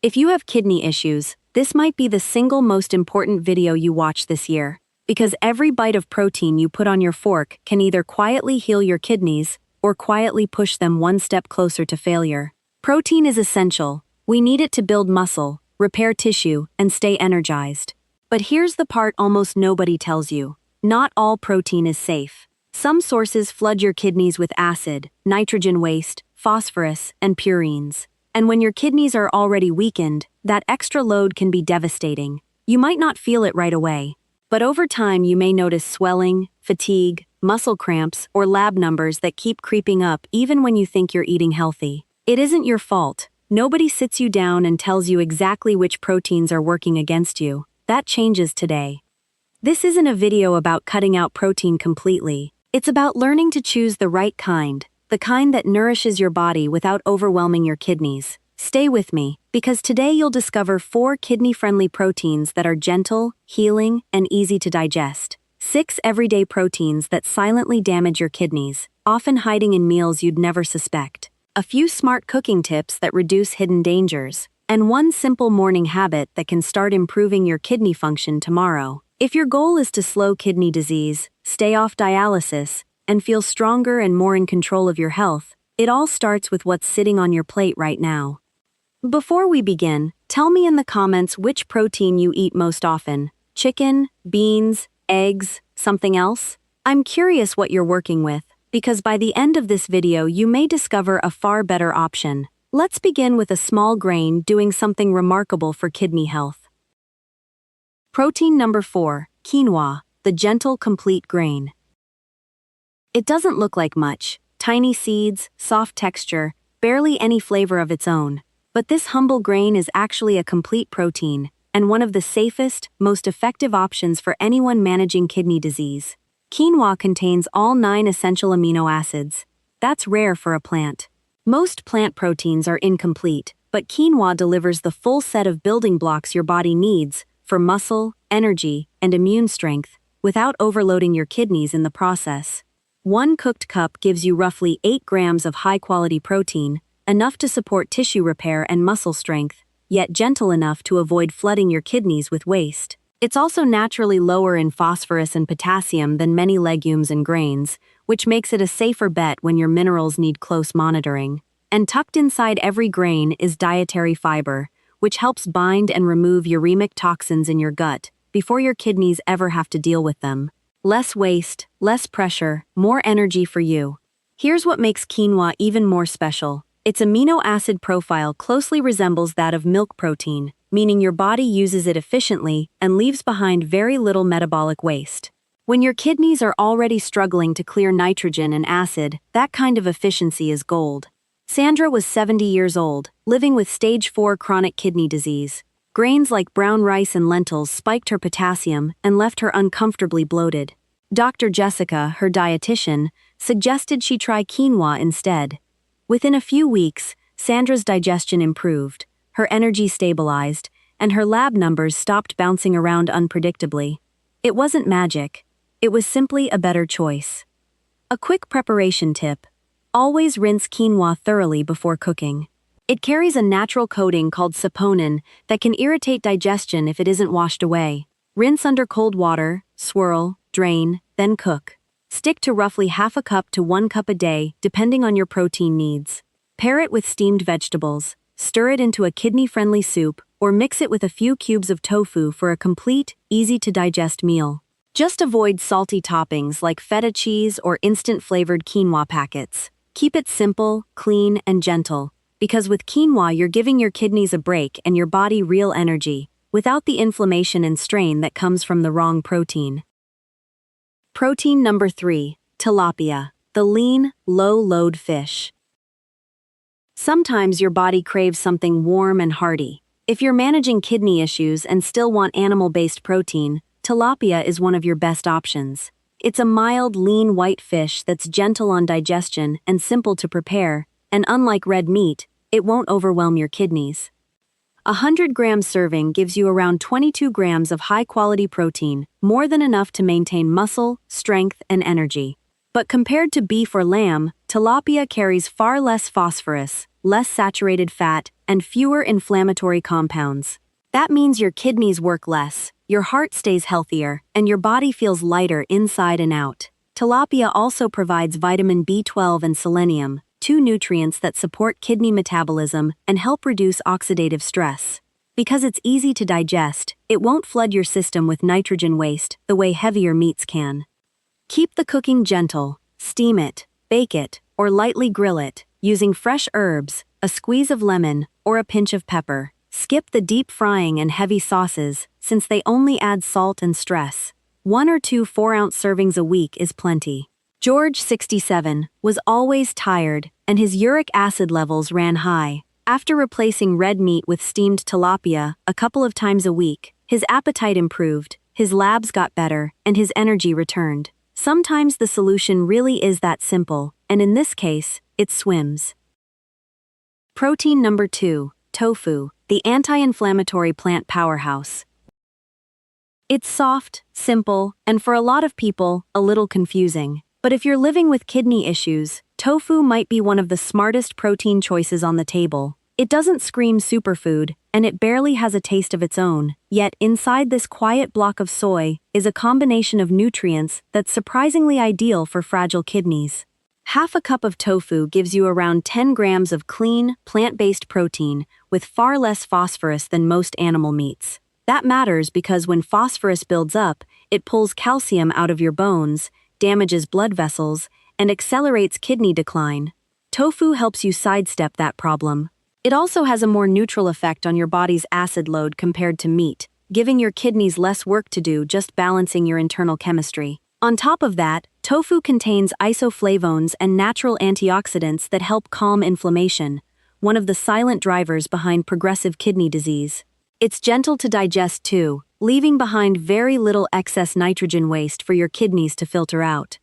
If you have kidney issues, this might be the single most important video you watch this year, because every bite of protein you put on your fork can either quietly heal your kidneys or quietly push them one step closer to failure. Protein is essential. We need it to build muscle, repair tissue, and stay energized. But here's the part almost nobody tells you. Not all protein is safe. Some sources flood your kidneys with acid, nitrogen waste, phosphorus, and purines. And when your kidneys are already weakened, that extra load can be devastating. You might not feel it right away, but over time you may notice swelling, fatigue, muscle cramps, or lab numbers that keep creeping up even when you think you're eating healthy. It isn't your fault. Nobody sits you down and tells you exactly which proteins are working against you. That changes today. This isn't a video about cutting out protein completely. It's about learning to choose the right kind, the kind that nourishes your body without overwhelming your kidneys. Stay with me, because today you'll discover 4 kidney-friendly proteins that are gentle, healing, and easy to digest. 6 everyday proteins that silently damage your kidneys, often hiding in meals you'd never suspect. A few smart cooking tips that reduce hidden dangers, and 1 simple morning habit that can start improving your kidney function tomorrow. If your goal is to slow kidney disease, stay off dialysis, and feel stronger and more in control of your health, it all starts with what's sitting on your plate right now. Before we begin, tell me in the comments which protein you eat most often: chicken, beans, eggs, something else? I'm curious what you're working with, because by the end of this video you may discover a far better option. Let's begin with a small grain doing something remarkable for kidney health. Protein number 4, quinoa, the gentle, complete grain. It doesn't look like much: tiny seeds, soft texture, barely any flavor of its own. But this humble grain is actually a complete protein, and one of the safest, most effective options for anyone managing kidney disease. Quinoa contains all 9 essential amino acids. That's rare for a plant. Most plant proteins are incomplete, but quinoa delivers the full set of building blocks your body needs for muscle, energy, and immune strength, without overloading your kidneys in the process. 1 cooked cup gives you roughly 8 grams of high-quality protein, enough to support tissue repair and muscle strength, yet gentle enough to avoid flooding your kidneys with waste. It's also naturally lower in phosphorus and potassium than many legumes and grains, which makes it a safer bet when your minerals need close monitoring. And tucked inside every grain is dietary fiber, which helps bind and remove uremic toxins in your gut before your kidneys ever have to deal with them. Less waste, less pressure, more energy for you. Here's what makes quinoa even more special. Its amino acid profile closely resembles that of milk protein, meaning your body uses it efficiently and leaves behind very little metabolic waste. When your kidneys are already struggling to clear nitrogen and acid, that kind of efficiency is gold. Sandra was 70 years old, living with stage 4 chronic kidney disease. Grains like brown rice and lentils spiked her potassium and left her uncomfortably bloated. Dr. Jessica, her dietitian, suggested she try quinoa instead. Within a few weeks, Sandra's digestion improved, her energy stabilized, and her lab numbers stopped bouncing around unpredictably. It wasn't magic. It was simply a better choice. A quick preparation tip: always rinse quinoa thoroughly before cooking. It carries a natural coating called saponin that can irritate digestion if it isn't washed away. Rinse under cold water, swirl, drain, then cook. Stick to roughly half a cup to 1 cup a day, depending on your protein needs. Pair it with steamed vegetables, stir it into a kidney-friendly soup, or mix it with a few cubes of tofu for a complete, easy-to-digest meal. Just avoid salty toppings like feta cheese or instant-flavored quinoa packets. Keep it simple, clean, and gentle, because with quinoa you're giving your kidneys a break and your body real energy, without the inflammation and strain that comes from the wrong protein. Protein number 3, tilapia, the lean, low-load fish. Sometimes your body craves something warm and hearty. If you're managing kidney issues and still want animal-based protein, tilapia is one of your best options. It's a mild, lean white fish that's gentle on digestion and simple to prepare, and unlike red meat, it won't overwhelm your kidneys. A 100-gram serving gives you around 22 grams of high-quality protein, more than enough to maintain muscle, strength, and energy. But compared to beef or lamb, tilapia carries far less phosphorus, less saturated fat, and fewer inflammatory compounds. That means your kidneys work less, your heart stays healthier, and your body feels lighter inside and out. Tilapia also provides vitamin B12 and selenium, two nutrients that support kidney metabolism and help reduce oxidative stress. Because it's easy to digest, it won't flood your system with nitrogen waste the way heavier meats can. Keep the cooking gentle, steam it, bake it, or lightly grill it, using fresh herbs, a squeeze of lemon, or a pinch of pepper. Skip the deep frying and heavy sauces, since they only add salt and stress. 1 or 2 4-ounce servings a week is plenty. George, 67, was always tired, and his uric acid levels ran high. After replacing red meat with steamed tilapia a couple of times a week, his appetite improved, his labs got better, and his energy returned. Sometimes the solution really is that simple, and in this case, it swims. Protein number 2, tofu, the anti-inflammatory plant powerhouse. It's soft, simple, and for a lot of people, a little confusing. But if you're living with kidney issues, tofu might be one of the smartest protein choices on the table. It doesn't scream superfood, and it barely has a taste of its own. Yet inside this quiet block of soy is a combination of nutrients that's surprisingly ideal for fragile kidneys. Half a cup of tofu gives you around 10 grams of clean, plant-based protein, with far less phosphorus than most animal meats. That matters because when phosphorus builds up, it pulls calcium out of your bones, damages blood vessels, and accelerates kidney decline. Tofu helps you sidestep that problem. It also has a more neutral effect on your body's acid load compared to meat, giving your kidneys less work to do just balancing your internal chemistry. On top of that, tofu contains isoflavones and natural antioxidants that help calm inflammation, one of the silent drivers behind progressive kidney disease. It's gentle to digest too, leaving behind very little excess nitrogen waste for your kidneys to filter out.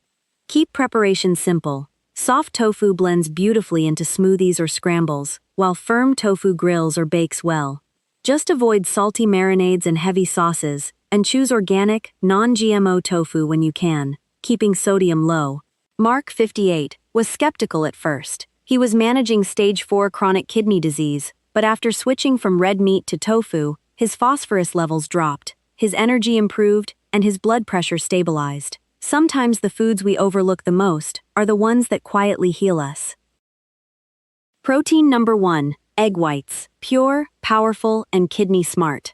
Keep preparation simple. Soft tofu blends beautifully into smoothies or scrambles, while firm tofu grills or bakes well. Just avoid salty marinades and heavy sauces, and choose organic, non-GMO tofu when you can, keeping sodium low. Mark, 58, was skeptical at first. He was managing stage 4 chronic kidney disease, but after switching from red meat to tofu, his phosphorus levels dropped, his energy improved, and his blood pressure stabilized. Sometimes the foods we overlook the most are the ones that quietly heal us. Protein number 1, egg whites, pure, powerful, and kidney smart.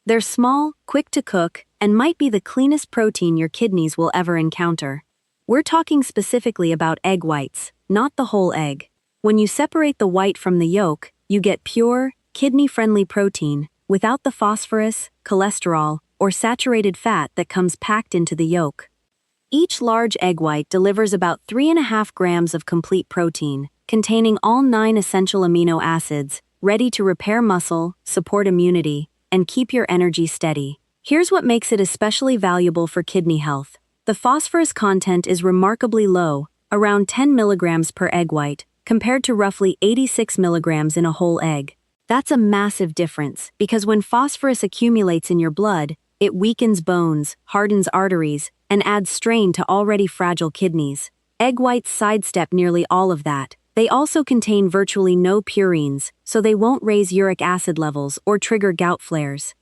They're small, quick to cook, and might be the cleanest protein your kidneys will ever encounter. We're talking specifically about egg whites, not the whole egg. When you separate the white from the yolk, you get pure, kidney-friendly protein, without the phosphorus, cholesterol, or saturated fat that comes packed into the yolk. Each large egg white delivers about 3.5 grams of complete protein, containing all 9 essential amino acids, ready to repair muscle, support immunity, and keep your energy steady. Here's what makes it especially valuable for kidney health. The phosphorus content is remarkably low, around 10 milligrams per egg white, compared to roughly 86 milligrams in a whole egg. That's a massive difference, because when phosphorus accumulates in your blood, it weakens bones, hardens arteries, and adds strain to already fragile kidneys. Egg whites sidestep nearly all of that. They also contain virtually no purines, so they won't raise uric acid levels or trigger gout flares.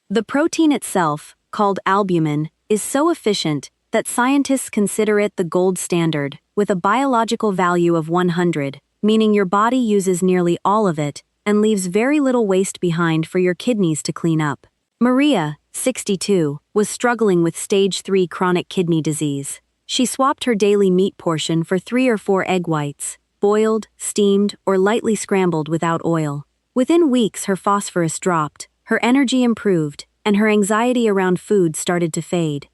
The protein itself, called albumin, is so efficient that scientists consider it the gold standard, with a biological value of 100, meaning your body uses nearly all of it and leaves very little waste behind for your kidneys to clean up. Maria, 62, was struggling with stage 3 chronic kidney disease. She swapped her daily meat portion for 3 or 4 egg whites, boiled, steamed, or lightly scrambled without oil. Within weeks, her phosphorus dropped, her energy improved, and her anxiety around food started to fade.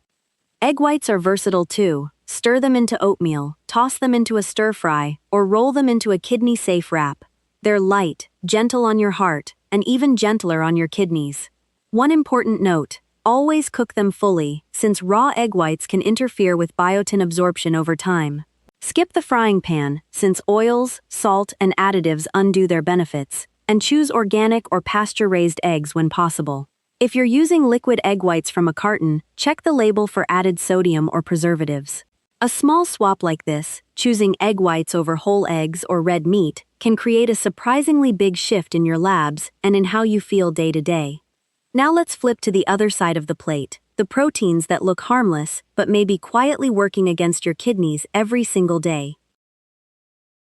Egg whites are versatile too. Stir them into oatmeal, toss them into a stir-fry, or roll them into a kidney-safe wrap. They're light, gentle on your heart, and even gentler on your kidneys. One important note: always cook them fully, since raw egg whites can interfere with biotin absorption over time. Skip the frying pan, since oils, salt, and additives undo their benefits, and choose organic or pasture-raised eggs when possible. If you're using liquid egg whites from a carton, check the label for added sodium or preservatives. A small swap like this, choosing egg whites over whole eggs or red meat, can create a surprisingly big shift in your labs and in how you feel day to day. Now let's flip to the other side of the plate, the proteins that look harmless but may be quietly working against your kidneys every single day.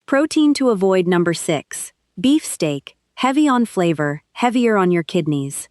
Protein to avoid number 6. Beef steak, heavy on flavor, heavier on your kidneys.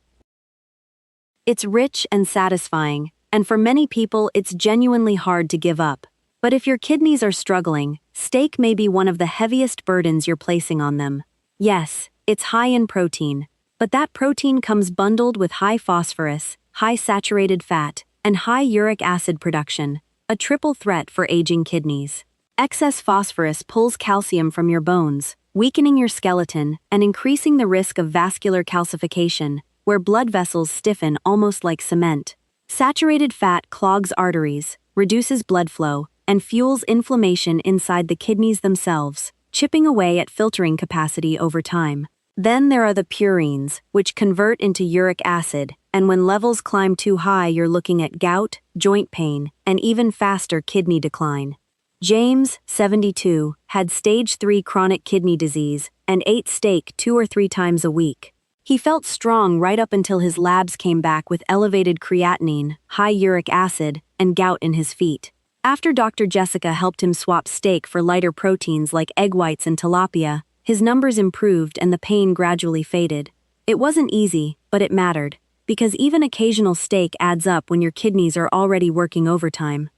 It's rich and satisfying, and for many people it's genuinely hard to give up. But if your kidneys are struggling, steak may be one of the heaviest burdens you're placing on them. Yes, it's high in protein, but that protein comes bundled with high phosphorus, high saturated fat, and high uric acid production, a triple threat for aging kidneys. Excess phosphorus pulls calcium from your bones, weakening your skeleton and increasing the risk of vascular calcification, where blood vessels stiffen almost like cement. Saturated fat clogs arteries, reduces blood flow, and fuels inflammation inside the kidneys themselves, chipping away at filtering capacity over time. Then there are the purines, which convert into uric acid, and when levels climb too high, you're looking at gout, joint pain, and even faster kidney decline. James, 72, had stage 3 chronic kidney disease and ate steak 2 or 3 times a week. He felt strong right up until his labs came back with elevated creatinine, high uric acid, and gout in his feet. After Dr. Jessica helped him swap steak for lighter proteins like egg whites and tilapia, his numbers improved and the pain gradually faded. It wasn't easy, but it mattered, because even occasional steak adds up when your kidneys are already working overtime.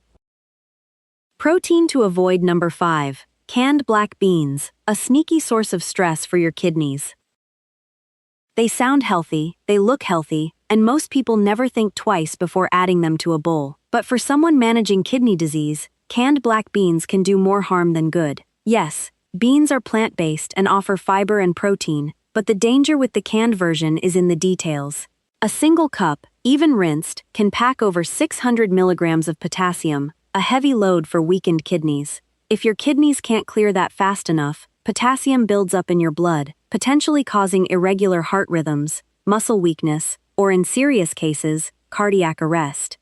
Protein to avoid number 5. Canned black beans, a sneaky source of stress for your kidneys. They sound healthy, they look healthy, and most people never think twice before adding them to a bowl. But for someone managing kidney disease, canned black beans can do more harm than good. Yes, beans are plant-based and offer fiber and protein, but the danger with the canned version is in the details. A single cup, even rinsed, can pack over 600 milligrams of potassium, a heavy load for weakened kidneys. If your kidneys can't clear that fast enough, potassium builds up in your blood, potentially causing irregular heart rhythms, muscle weakness, or in serious cases, cardiac arrest.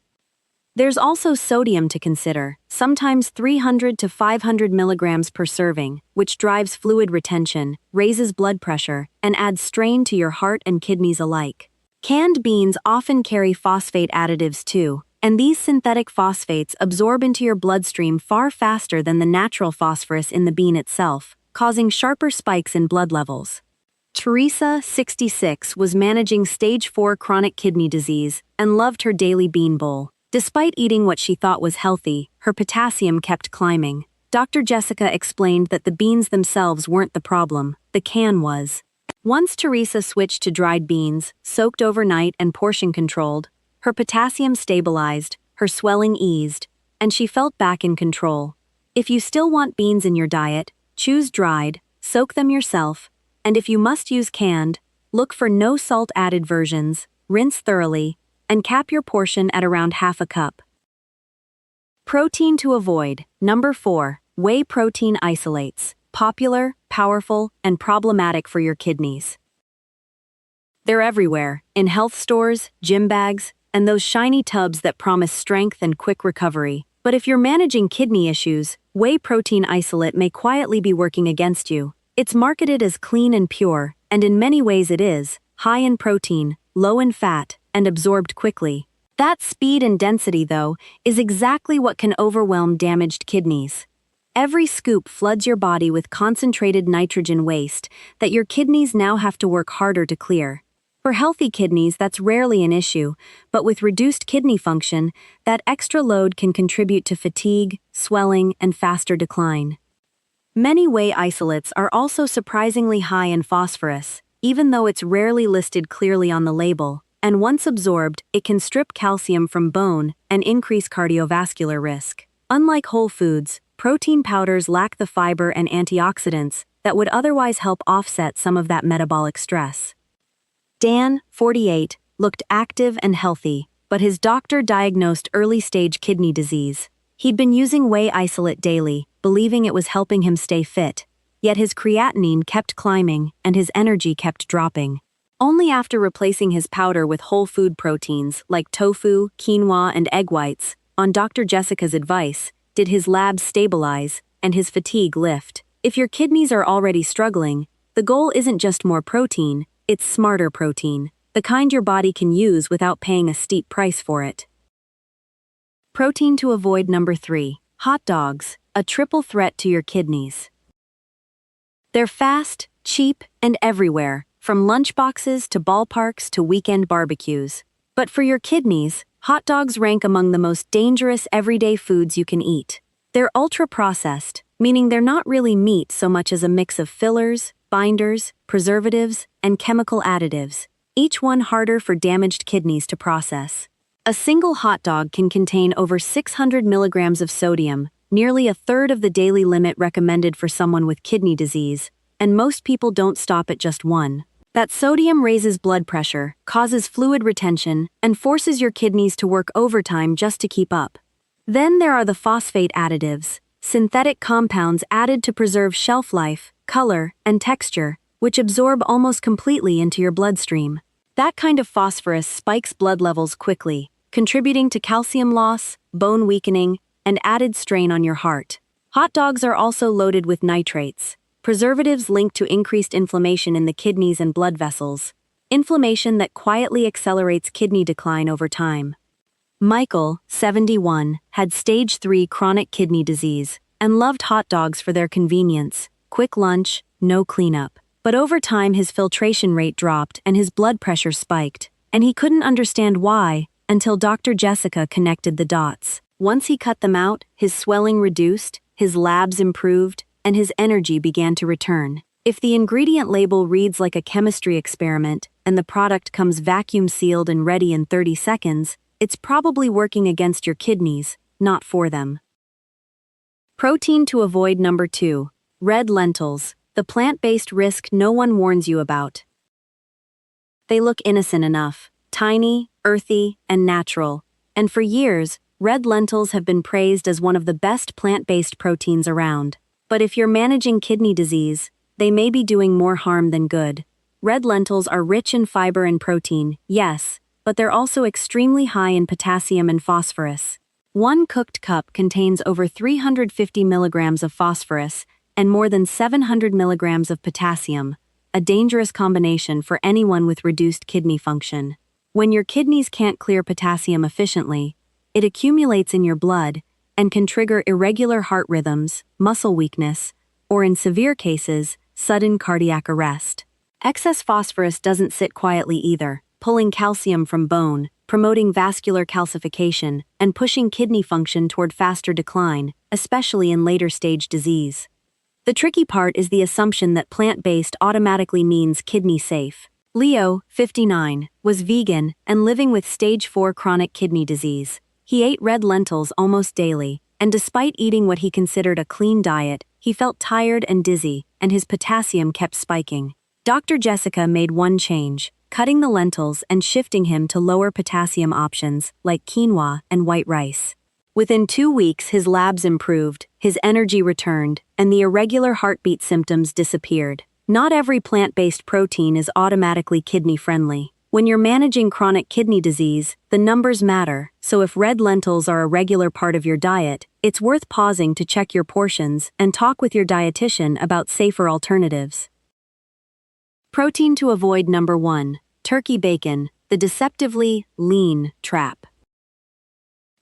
There's also sodium to consider, sometimes 300 to 500 milligrams per serving, which drives fluid retention, raises blood pressure, and adds strain to your heart and kidneys alike. Canned beans often carry phosphate additives too, and these synthetic phosphates absorb into your bloodstream far faster than the natural phosphorus in the bean itself, causing sharper spikes in blood levels. Teresa, 66, was managing stage 4 chronic kidney disease and loved her daily bean bowl. Despite eating what she thought was healthy, her potassium kept climbing. Dr. Jessica explained that the beans themselves weren't the problem, the can was. Once Teresa switched to dried beans, soaked overnight and portion-controlled, her potassium stabilized, her swelling eased, and she felt back in control. If you still want beans in your diet, choose dried, soak them yourself, and if you must use canned, look for no salt-added versions, rinse thoroughly, and cap your portion at around half a cup. Protein to avoid. Number 4. Whey protein isolates. Popular, powerful, and problematic for your kidneys. They're everywhere, in health stores, gym bags, and those shiny tubs that promise strength and quick recovery. But if you're managing kidney issues, whey protein isolate may quietly be working against you. It's marketed as clean and pure, and in many ways it is, high in protein, low in fat, and absorbed quickly. That speed and density, though, is exactly what can overwhelm damaged kidneys. Every scoop floods your body with concentrated nitrogen waste that your kidneys now have to work harder to clear. For healthy kidneys, that's rarely an issue, but with reduced kidney function, that extra load can contribute to fatigue, swelling, and faster decline. Many whey isolates are also surprisingly high in phosphorus, even though it's rarely listed clearly on the label, and once absorbed, it can strip calcium from bone and increase cardiovascular risk. Unlike whole foods, protein powders lack the fiber and antioxidants that would otherwise help offset some of that metabolic stress. Dan, 48, looked active and healthy, but his doctor diagnosed early-stage kidney disease. He'd been using whey isolate daily, believing it was helping him stay fit, yet his creatinine kept climbing and his energy kept dropping. Only after replacing his powder with whole food proteins like tofu, quinoa, and egg whites, on Dr. Jessica's advice, did his labs stabilize and his fatigue lift. If your kidneys are already struggling, the goal isn't just more protein, it's smarter protein, the kind your body can use without paying a steep price for it. Protein to avoid number 3. Hot dogs, a triple threat to your kidneys. They're fast, cheap, and everywhere, from lunchboxes to ballparks to weekend barbecues. But for your kidneys, hot dogs rank among the most dangerous everyday foods you can eat. They're ultra-processed, meaning they're not really meat so much as a mix of fillers, binders, preservatives, and chemical additives, each one harder for damaged kidneys to process. A single hot dog can contain over 600 milligrams of sodium, nearly a third of the daily limit recommended for someone with kidney disease, and most people don't stop at just one. That sodium raises blood pressure, causes fluid retention, and forces your kidneys to work overtime just to keep up. Then there are the phosphate additives, synthetic compounds added to preserve shelf life, color, and texture, which absorb almost completely into your bloodstream. That kind of phosphorus spikes blood levels quickly, contributing to calcium loss, bone weakening, and added strain on your heart. Hot dogs are also loaded with nitrates, preservatives linked to increased inflammation in the kidneys and blood vessels, inflammation that quietly accelerates kidney decline over time. Michael, 71, had stage 3 chronic kidney disease and loved hot dogs for their convenience, quick lunch, no cleanup. But over time his filtration rate dropped and his blood pressure spiked, and he couldn't understand why until Dr. Jessica connected the dots. Once he cut them out, his swelling reduced, his labs improved, and his energy began to return. If the ingredient label reads like a chemistry experiment and the product comes vacuum sealed and ready in 30 seconds, it's probably working against your kidneys, not for them. Protein to avoid number 2. Red lentils, the plant-based risk no one warns you about. They look innocent enough, tiny, earthy, and natural, and for years, red lentils have been praised as one of the best plant-based proteins around. But if you're managing kidney disease, they may be doing more harm than good. Red lentils are rich in fiber and protein, yes, but they're also extremely high in potassium and phosphorus. One cooked cup contains over 350 milligrams of phosphorus and more than 700 milligrams of potassium, a dangerous combination for anyone with reduced kidney function. When your kidneys can't clear potassium efficiently, it accumulates in your blood and can trigger irregular heart rhythms, muscle weakness, or in severe cases, sudden cardiac arrest. Excess phosphorus doesn't sit quietly either, pulling calcium from bone, promoting vascular calcification, and pushing kidney function toward faster decline, especially in later-stage disease. The tricky part is the assumption that plant-based automatically means kidney-safe. Leo, 59, was vegan and living with stage 4 chronic kidney disease. He ate red lentils almost daily, and despite eating what he considered a clean diet, he felt tired and dizzy, and his potassium kept spiking. Dr. Jessica made one change, cutting the lentils and shifting him to lower potassium options like quinoa and white rice. Within 2 weeks, his labs improved, his energy returned, and the irregular heartbeat symptoms disappeared. Not every plant-based protein is automatically kidney-friendly. When you're managing chronic kidney disease, the numbers matter, so if red lentils are a regular part of your diet, it's worth pausing to check your portions and talk with your dietitian about safer alternatives. Protein to avoid number 1. Turkey bacon, the deceptively lean trap.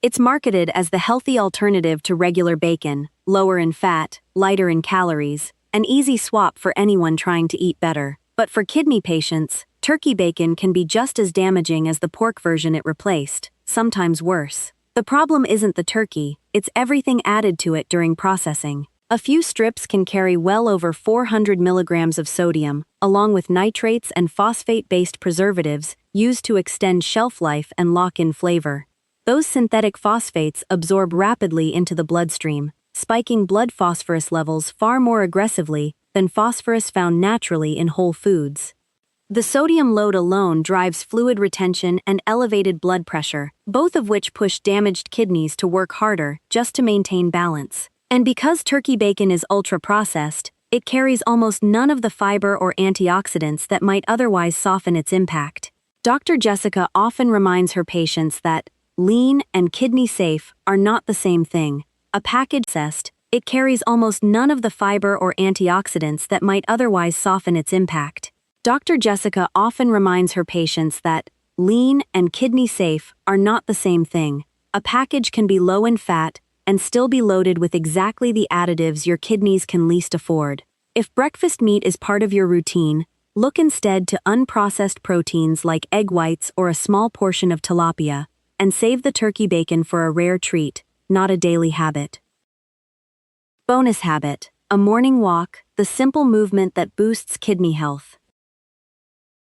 It's marketed as the healthy alternative to regular bacon, lower in fat, lighter in calories, an easy swap for anyone trying to eat better. But for kidney patients, turkey bacon can be just as damaging as the pork version it replaced, sometimes worse. The problem isn't the turkey, it's everything added to it during processing. A few strips can carry well over 400 milligrams of sodium, along with nitrates and phosphate-based preservatives used to extend shelf life and lock in flavor. Those synthetic phosphates absorb rapidly into the bloodstream, spiking blood phosphorus levels far more aggressively than phosphorus found naturally in whole foods. The sodium load alone drives fluid retention and elevated blood pressure, both of which push damaged kidneys to work harder just to maintain balance. And because turkey bacon is ultra-processed, it carries almost none of the fiber or antioxidants that might otherwise soften its impact. Dr. Jessica often reminds her patients that lean and kidney-safe are not the same thing. A package processed, it carries almost none of the fiber or antioxidants that might otherwise soften its impact. Dr. Jessica often reminds her patients that lean and kidney safe are not the same thing. A package can be low in fat and still be loaded with exactly the additives your kidneys can least afford. If breakfast meat is part of your routine, look instead to unprocessed proteins like egg whites or a small portion of tilapia, and save the turkey bacon for a rare treat, not a daily habit. Bonus habit: a morning walk, the simple movement that boosts kidney health.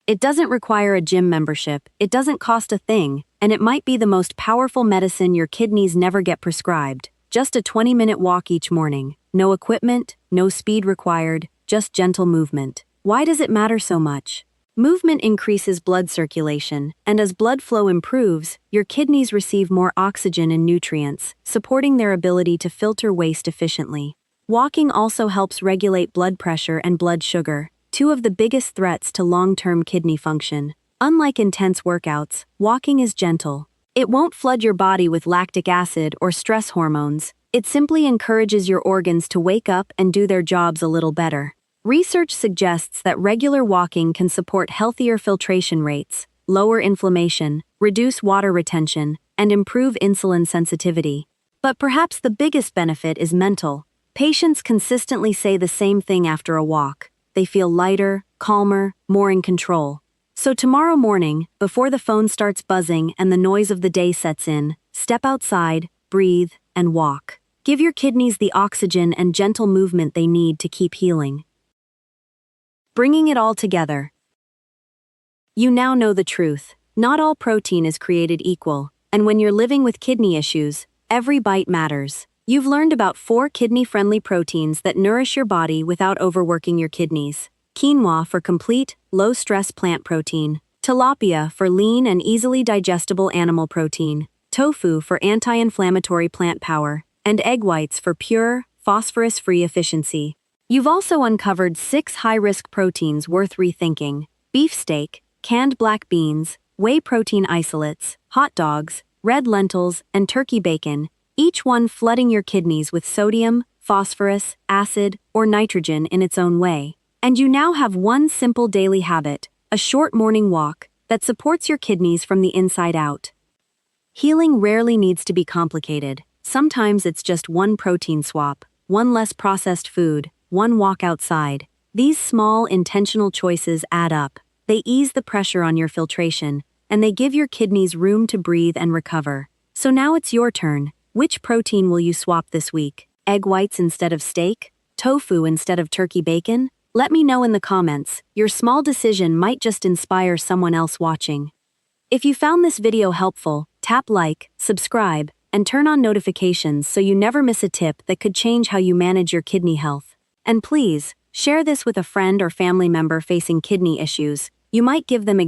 It doesn't require a gym membership, it doesn't cost a thing, and it might be the most powerful medicine your kidneys never get prescribed. Just a 20-minute walk each morning. No equipment, no speed required, just gentle movement. Why does it matter so much? Movement increases blood circulation, and as blood flow improves, your kidneys receive more oxygen and nutrients, supporting their ability to filter waste efficiently. Walking also helps regulate blood pressure and blood sugar, two of the biggest threats to long-term kidney function. Unlike intense workouts, walking is gentle. It won't flood your body with lactic acid or stress hormones. It simply encourages your organs to wake up and do their jobs a little better. Research suggests that regular walking can support healthier filtration rates, lower inflammation, reduce water retention, and improve insulin sensitivity. But perhaps the biggest benefit is mental. Patients consistently say the same thing after a walk. They feel lighter, calmer, more in control. So tomorrow morning, before the phone starts buzzing and the noise of the day sets in, step outside, breathe, and walk. Give your kidneys the oxygen and gentle movement they need to keep healing. Bringing it all together. You now know the truth. Not all protein is created equal, and when you're living with kidney issues, every bite matters. You've learned about 4 kidney-friendly proteins that nourish your body without overworking your kidneys. Quinoa for complete, low-stress plant protein. Tilapia for lean and easily digestible animal protein. Tofu for anti-inflammatory plant power. And egg whites for pure, phosphorus-free efficiency. You've also uncovered 6 high-risk proteins worth rethinking: beef steak, canned black beans, whey protein isolates, hot dogs, red lentils, and turkey bacon, each one flooding your kidneys with sodium, phosphorus, acid, or nitrogen in its own way. And you now have one simple daily habit, a short morning walk, that supports your kidneys from the inside out. Healing rarely needs to be complicated. Sometimes it's just one protein swap, one less processed food, one walk outside. These small, intentional choices add up. They ease the pressure on your filtration, and they give your kidneys room to breathe and recover. So now it's your turn. Which protein will you swap this week? Egg whites instead of steak? Tofu instead of turkey bacon? Let me know in the comments. Your small decision might just inspire someone else watching. If you found this video helpful, tap like, subscribe, and turn on notifications so you never miss a tip that could change how you manage your kidney health. And please, share this with a friend or family member facing kidney issues. You might give them